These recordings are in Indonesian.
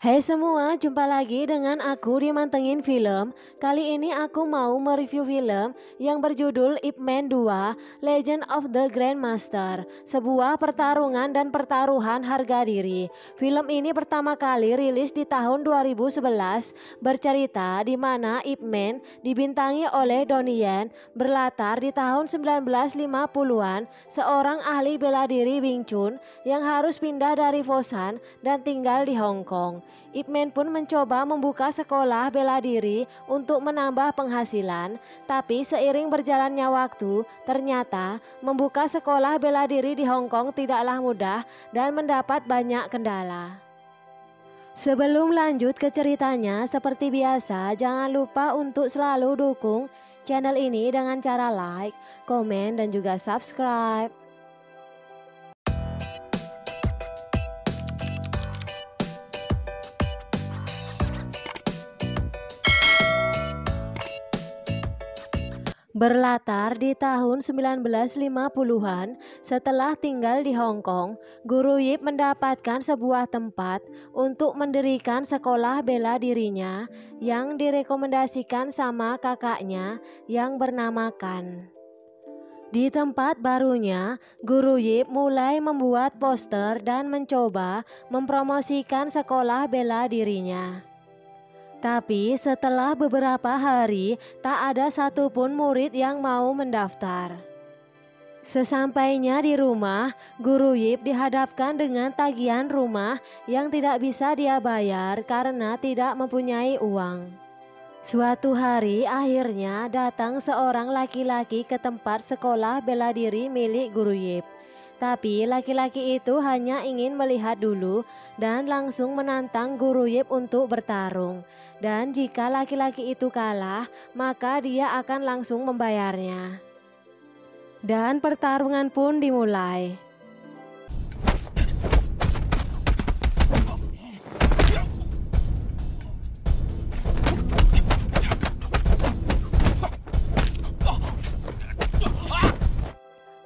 Hai semua, jumpa lagi dengan aku di Mantengin Film. Kali ini aku mau mereview film yang berjudul Ip Man 2 Legend of the Grandmaster, sebuah pertarungan dan pertaruhan harga diri. Film ini pertama kali rilis di tahun 2011, bercerita di mana Ip Man dibintangi oleh Donnie Yen, berlatar di tahun 1950-an, seorang ahli bela diri Wing Chun yang harus pindah dari Fosan dan tinggal di Hong Kong. Ip Man pun mencoba membuka sekolah bela diri untuk menambah penghasilan, tapi seiring berjalannya waktu, ternyata membuka sekolah bela diri di Hong Kong tidaklah mudah dan mendapat banyak kendala. Sebelum lanjut ke ceritanya, seperti biasa jangan lupa untuk selalu dukung channel ini dengan cara like, komen, dan juga subscribe. Berlatar di tahun 1950-an, setelah tinggal di Hong Kong, Guru Yip mendapatkan sebuah tempat untuk mendirikan sekolah bela dirinya yang direkomendasikan sama kakaknya yang bernama Kan. Di tempat barunya, Guru Yip mulai membuat poster dan mencoba mempromosikan sekolah bela dirinya. Tapi setelah beberapa hari, tak ada satupun murid yang mau mendaftar. Sesampainya di rumah, Guru Yip dihadapkan dengan tagihan rumah yang tidak bisa dia bayar karena tidak mempunyai uang. Suatu hari akhirnya datang seorang laki-laki ke tempat sekolah bela diri milik Guru Yip. Tapi laki-laki itu hanya ingin melihat dulu dan langsung menantang Guru Yip untuk bertarung. Dan jika laki-laki itu kalah, maka dia akan langsung membayarnya. Dan pertarungan pun dimulai.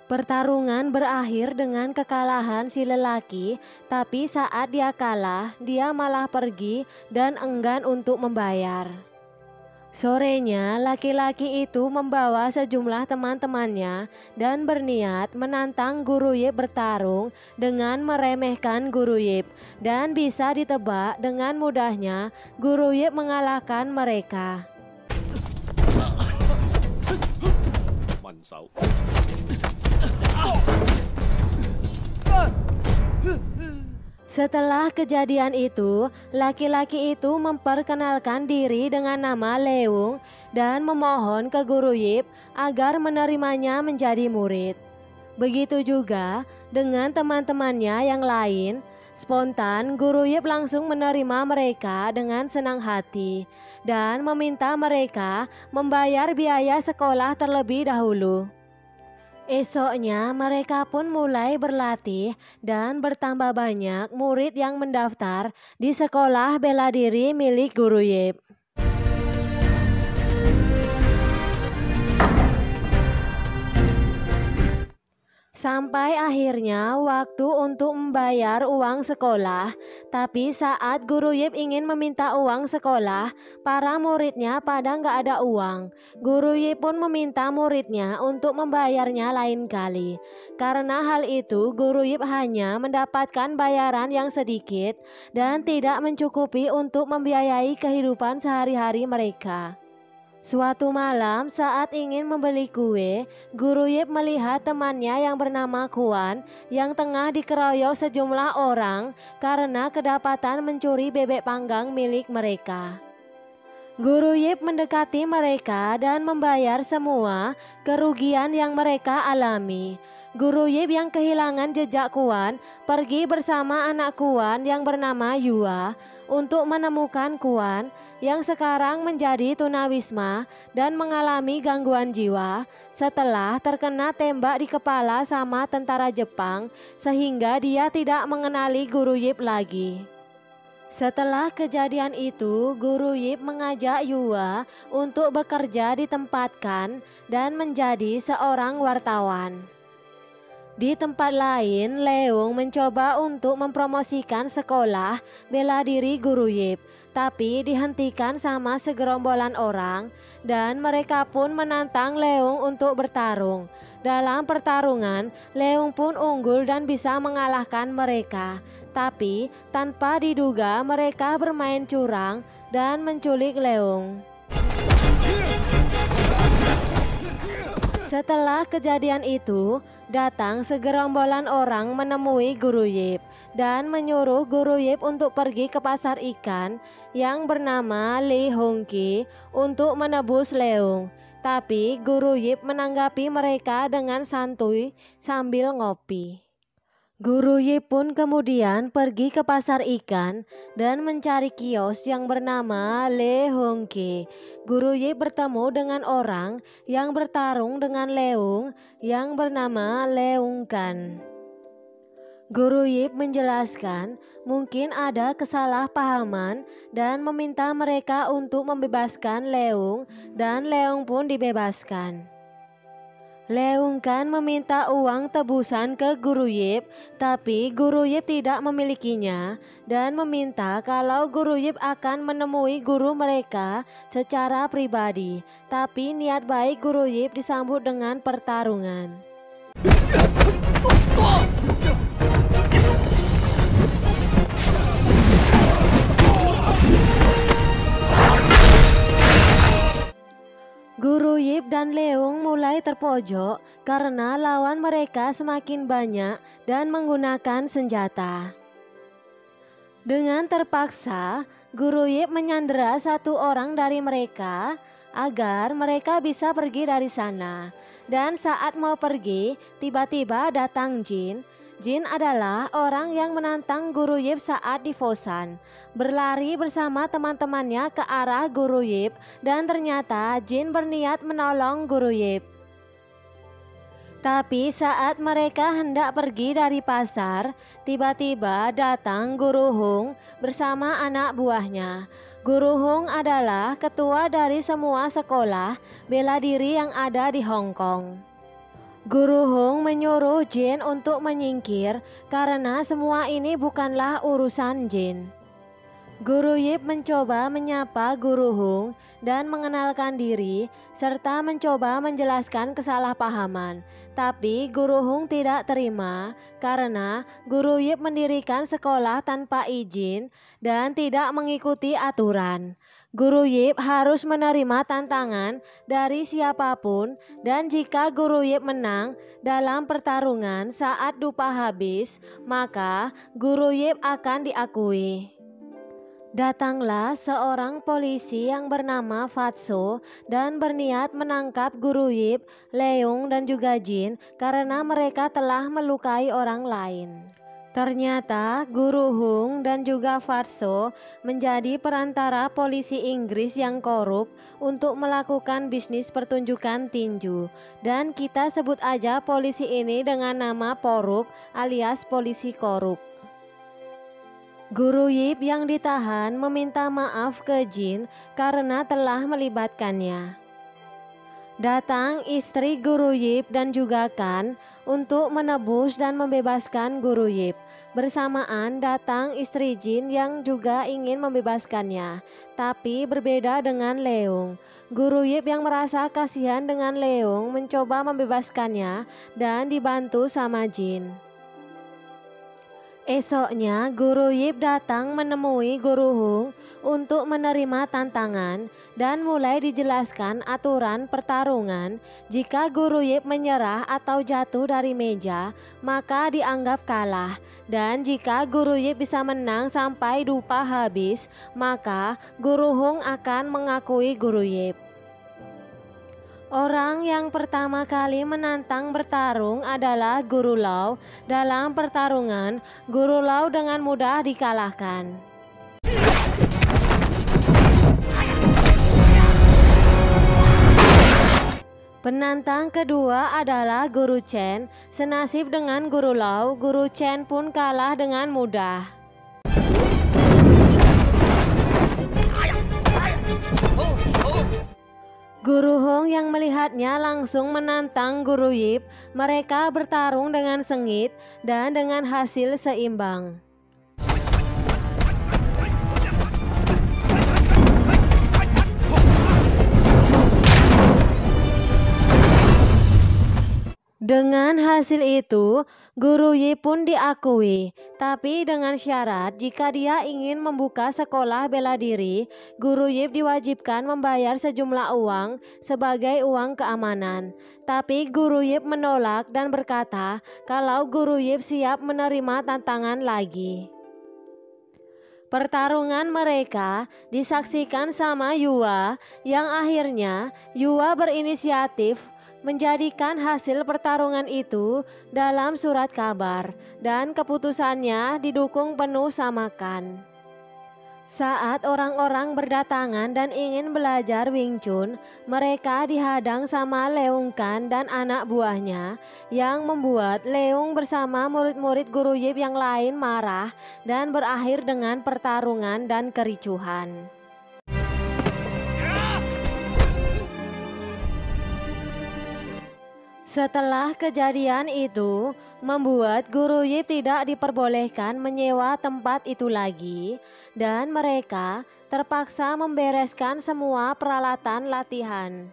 Pertarungan berakhir dengan kekalahan si lelaki, tapi saat dia kalah, dia malah pergi dan enggan untuk membayar. Sorenya, laki-laki itu membawa sejumlah teman-temannya dan berniat menantang Guru Yip bertarung dengan meremehkan Guru Yip. Dan bisa ditebak dengan mudahnya, Guru Yip mengalahkan mereka. Setelah kejadian itu, laki-laki itu memperkenalkan diri dengan nama Leung dan memohon ke Guru Yip agar menerimanya menjadi murid. Begitu juga dengan teman-temannya yang lain. Spontan, Guru Yip langsung menerima mereka dengan senang hati dan meminta mereka membayar biaya sekolah terlebih dahulu. Esoknya mereka pun mulai berlatih dan bertambah banyak murid yang mendaftar di sekolah bela diri milik Guru Yip. Sampai akhirnya waktu untuk membayar uang sekolah. Tapi saat Guru Yip ingin meminta uang sekolah, para muridnya pada nggak ada uang. Guru Yip pun meminta muridnya untuk membayarnya lain kali. Karena hal itu, Guru Yip hanya mendapatkan bayaran yang sedikit dan tidak mencukupi untuk membiayai kehidupan sehari-hari mereka. Suatu malam saat ingin membeli kue, Guru Yip melihat temannya yang bernama Kuan yang tengah dikeroyok sejumlah orang karena kedapatan mencuri bebek panggang milik mereka. Guru Yip mendekati mereka dan membayar semua kerugian yang mereka alami. Guru Yip yang kehilangan jejak Kuan pergi bersama anak Kuan yang bernama Yua untuk menemukan Kuan yang sekarang menjadi tunawisma dan mengalami gangguan jiwa setelah terkena tembak di kepala sama tentara Jepang sehingga dia tidak mengenali Guru Yip lagi. Setelah kejadian itu, Guru Yip mengajak Yua untuk bekerja ditempatkan dan menjadi seorang wartawan. Di tempat lain, Leung mencoba untuk mempromosikan sekolah bela diri Guru Yip, tapi dihentikan sama segerombolan orang dan mereka pun menantang Leung untuk bertarung. Dalam pertarungan, Leung pun unggul dan bisa mengalahkan mereka, tapi tanpa diduga mereka bermain curang dan menculik Leung. Setelah kejadian itu, datang segerombolan orang menemui Guru Yip dan menyuruh Guru Yip untuk pergi ke pasar ikan yang bernama Li Hongki untuk menebus Leung. Tapi Guru Yip menanggapi mereka dengan santuy sambil ngopi. Guru Yip pun kemudian pergi ke pasar ikan dan mencari kios yang bernama Le Hongki. Guru Yip bertemu dengan orang yang bertarung dengan Leung yang bernama Leung Kan. Guru Yip menjelaskan mungkin ada kesalahpahaman dan meminta mereka untuk membebaskan Leung dan Leung pun dibebaskan. Leung Kan meminta uang tebusan ke Guru Yip, tapi Guru Yip tidak memilikinya dan meminta kalau Guru Yip akan menemui guru mereka secara pribadi. Tapi niat baik Guru Yip disambut dengan pertarungan. Guru Yip dan Leung mulai terpojok karena lawan mereka semakin banyak dan menggunakan senjata. Dengan terpaksa, Guru Yip menyandera satu orang dari mereka agar mereka bisa pergi dari sana. Dan saat mau pergi, tiba-tiba datang Jin. Jin adalah orang yang menantang Guru Yip saat di Fosan, berlari bersama teman-temannya ke arah Guru Yip dan ternyata Jin berniat menolong Guru Yip. Tapi saat mereka hendak pergi dari pasar, tiba-tiba datang Guru Hung bersama anak buahnya. Guru Hung adalah ketua dari semua sekolah bela diri yang ada di Hong Kong. Guru Hung menyuruh Jin untuk menyingkir karena semua ini bukanlah urusan Jin. Guru Yip mencoba menyapa Guru Hung dan mengenalkan diri serta mencoba menjelaskan kesalahpahaman. Tapi Guru Hung tidak terima karena Guru Yip mendirikan sekolah tanpa izin dan tidak mengikuti aturan. Guru Yip harus menerima tantangan dari siapapun dan jika Guru Yip menang dalam pertarungan saat dupa habis, maka Guru Yip akan diakui. Datanglah seorang polisi yang bernama Fatso dan berniat menangkap Guru Yip, Leung dan juga Jin karena mereka telah melukai orang lain. Ternyata Guru Hung dan juga Fatso menjadi perantara polisi Inggris yang korup untuk melakukan bisnis pertunjukan tinju. Dan kita sebut aja polisi ini dengan nama Porup alias polisi korup. Guru Yip yang ditahan meminta maaf ke Jin karena telah melibatkannya. Datang istri Guru Yip dan juga Kan untuk menebus dan membebaskan Guru Yip. Bersamaan datang istri Jin yang juga ingin membebaskannya, tapi berbeda dengan Leung. Guru Yip yang merasa kasihan dengan Leung mencoba membebaskannya dan dibantu sama Jin. Esoknya Guru Yip datang menemui Guru Hung untuk menerima tantangan dan mulai dijelaskan aturan pertarungan. Jika Guru Yip menyerah atau jatuh dari meja, maka dianggap kalah. Dan jika Guru Yip bisa menang sampai dupa habis, maka Guru Hung akan mengakui Guru Yip. Orang yang pertama kali menantang bertarung adalah Guru Lau. Dalam pertarungan, Guru Lau dengan mudah dikalahkan. Penantang kedua adalah Guru Chen. Senasib dengan Guru Lau, Guru Chen pun kalah dengan mudah. Guru Hong yang melihatnya langsung menantang Guru Yip. Mereka bertarung dengan sengit dan dengan hasil seimbang. Dengan hasil itu, Guru Yip pun diakui, tapi dengan syarat jika dia ingin membuka sekolah bela diri, Guru Yip diwajibkan membayar sejumlah uang sebagai uang keamanan. Tapi Guru Yip menolak dan berkata kalau Guru Yip siap menerima tantangan lagi. Pertarungan mereka disaksikan sama Yua, yang akhirnya Yua berinisiatif menjadikan hasil pertarungan itu dalam surat kabar, dan keputusannya didukung penuh sama Kan. Saat orang-orang berdatangan dan ingin belajar Wing Chun, mereka dihadang sama Leung Kan dan anak buahnya, yang membuat Leung bersama murid-murid Guru Yip yang lain marah dan berakhir dengan pertarungan dan kericuhan. Setelah kejadian itu, membuat Guru Yip tidak diperbolehkan menyewa tempat itu lagi, dan mereka terpaksa membereskan semua peralatan latihan.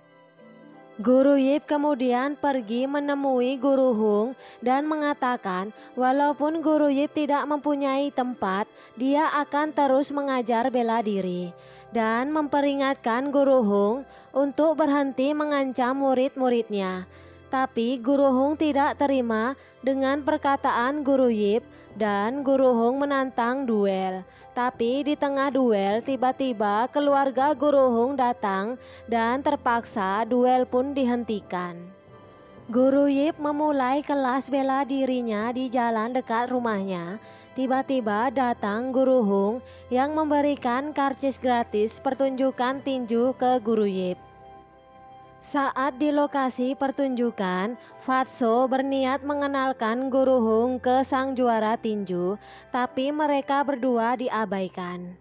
Guru Yip kemudian pergi menemui Guru Hong dan mengatakan walaupun Guru Yip tidak mempunyai tempat, dia akan terus mengajar bela diri, dan memperingatkan Guru Hong untuk berhenti mengancam murid-muridnya. Tapi Guru Hong tidak terima dengan perkataan Guru Yip, dan Guru Hong menantang duel. Tapi di tengah duel tiba-tiba keluarga Guru Hong datang dan terpaksa duel pun dihentikan. Guru Yip memulai kelas bela dirinya di jalan dekat rumahnya. Tiba-tiba datang Guru Hong yang memberikan karcis gratis pertunjukan tinju ke Guru Yip. Saat di lokasi pertunjukan, Fatso berniat mengenalkan Guru Hong ke sang juara tinju, tapi mereka berdua diabaikan.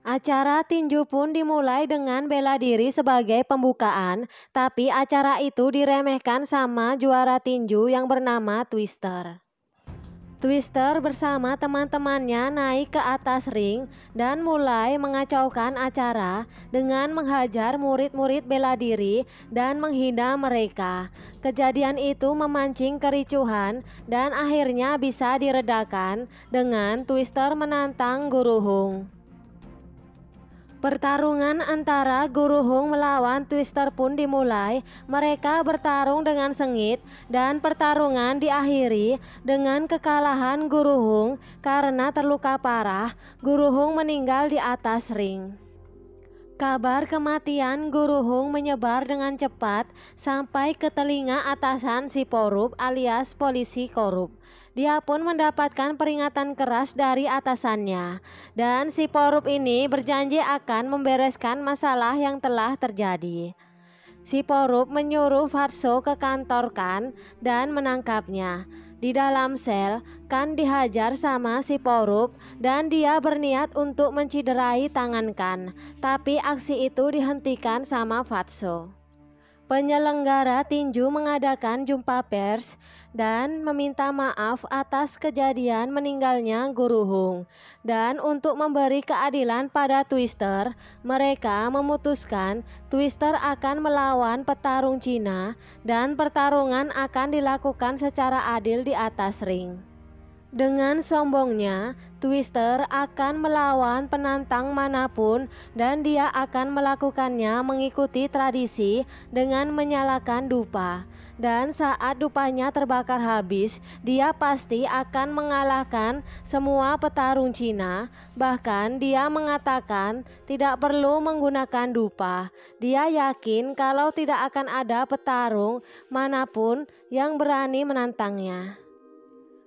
Acara tinju pun dimulai dengan bela diri sebagai pembukaan, tapi acara itu diremehkan sama juara tinju yang bernama Twister. Twister bersama teman-temannya naik ke atas ring dan mulai mengacaukan acara dengan menghajar murid-murid bela diri dan menghina mereka. Kejadian itu memancing kericuhan dan akhirnya bisa diredakan dengan Twister menantang Guru Hong. Pertarungan antara Guru Hong melawan Twister pun dimulai. Mereka bertarung dengan sengit dan pertarungan diakhiri dengan kekalahan Guru Hong karena terluka parah. Guru Hong meninggal di atas ring. Kabar kematian Guru Hong menyebar dengan cepat sampai ke telinga atasan si Porup alias polisi korup. Dia pun mendapatkan peringatan keras dari atasannya, dan si Porup ini berjanji akan membereskan masalah yang telah terjadi. Si Porup menyuruh Fatso ke kantor Kan dan menangkapnya. Di dalam sel, Kan dihajar sama si Porup dan dia berniat untuk menciderai tangan Kan, tapi aksi itu dihentikan sama Fatso. Penyelenggara tinju mengadakan jumpa pers dan meminta maaf atas kejadian meninggalnya Guru Hong. Dan untuk memberi keadilan pada Twister, mereka memutuskan Twister akan melawan petarung Cina dan pertarungan akan dilakukan secara adil di atas ring. Dengan sombongnya, Twister akan melawan penantang manapun dan dia akan melakukannya mengikuti tradisi dengan menyalakan dupa. Dan saat dupanya terbakar habis, dia pasti akan mengalahkan semua petarung Cina. Bahkan dia mengatakan tidak perlu menggunakan dupa. Dia yakin kalau tidak akan ada petarung manapun yang berani menantangnya.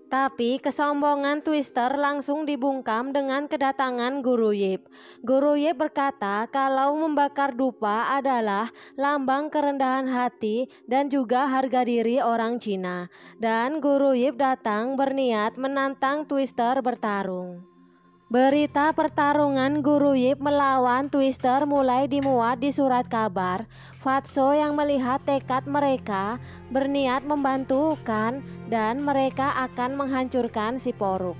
Tapi kesombongan Twister langsung dibungkam dengan kedatangan Guru Yip. Guru Yip berkata kalau membakar dupa adalah lambang kerendahan hati dan juga harga diri orang Cina. Dan Guru Yip datang berniat menantang Twister bertarung. Berita pertarungan Guru Yip melawan Twister mulai dimuat di surat kabar. Fatso yang melihat tekad mereka berniat membantu Kan dan mereka akan menghancurkan si Poruk.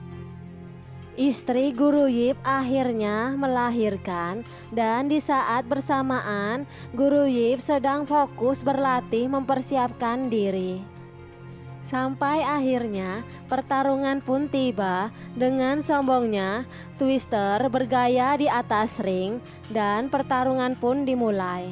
Istri Guru Yip akhirnya melahirkan dan di saat bersamaan Guru Yip sedang fokus berlatih mempersiapkan diri. Sampai akhirnya pertarungan pun tiba. Dengan sombongnya Twister bergaya di atas ring dan pertarungan pun dimulai.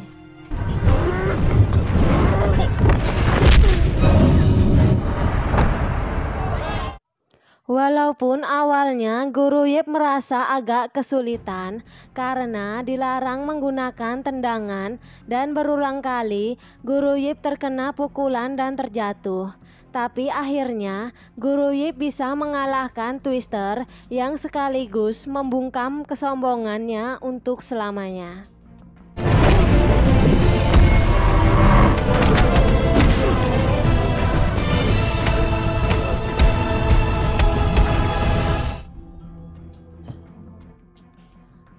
Walaupun awalnya Guru Yip merasa agak kesulitan karena dilarang menggunakan tendangan dan berulang kali Guru Yip terkena pukulan dan terjatuh. Tapi akhirnya Guru Yip bisa mengalahkan Twister yang sekaligus membungkam kesombongannya untuk selamanya.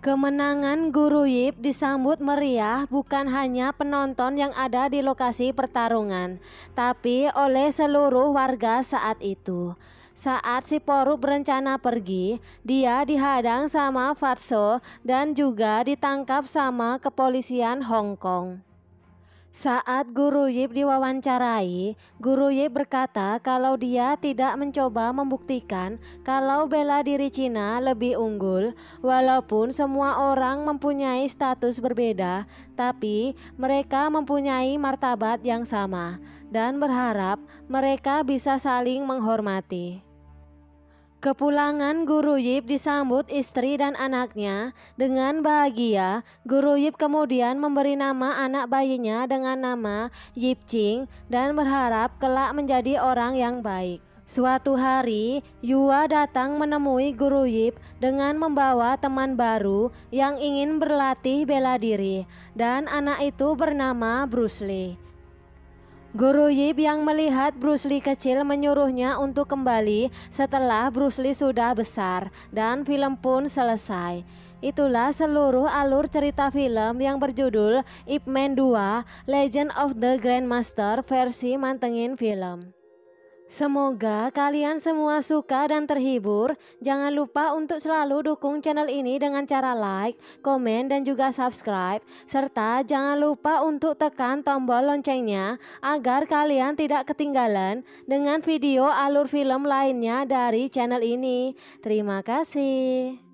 Kemenangan Guru Yip disambut meriah bukan hanya penonton yang ada di lokasi pertarungan, tapi oleh seluruh warga saat itu. Saat si Poruk berencana pergi, dia dihadang sama Fatso dan juga ditangkap sama kepolisian Hong Kong. Saat Guru Yip diwawancarai, Guru Yip berkata kalau dia tidak mencoba membuktikan kalau bela diri Cina lebih unggul. Walaupun semua orang mempunyai status berbeda, tapi mereka mempunyai martabat yang sama dan berharap mereka bisa saling menghormati. Kepulangan Guru Yip disambut istri dan anaknya dengan bahagia. Guru Yip kemudian memberi nama anak bayinya dengan nama Yip Ching dan berharap kelak menjadi orang yang baik. Suatu hari, Yua datang menemui Guru Yip dengan membawa teman baru yang ingin berlatih bela diri, dan anak itu bernama Bruce Lee. Guru Yip yang melihat Bruce Lee kecil menyuruhnya untuk kembali setelah Bruce Lee sudah besar dan film pun selesai. Itulah seluruh alur cerita film yang berjudul Ip Man 2 Legend of the Grandmaster versi Mantengin Film. Semoga kalian semua suka dan terhibur. Jangan lupa untuk selalu dukung channel ini dengan cara like, komen, dan juga subscribe. Serta jangan lupa untuk tekan tombol loncengnya agar kalian tidak ketinggalan dengan video alur film lainnya dari channel ini. Terima kasih.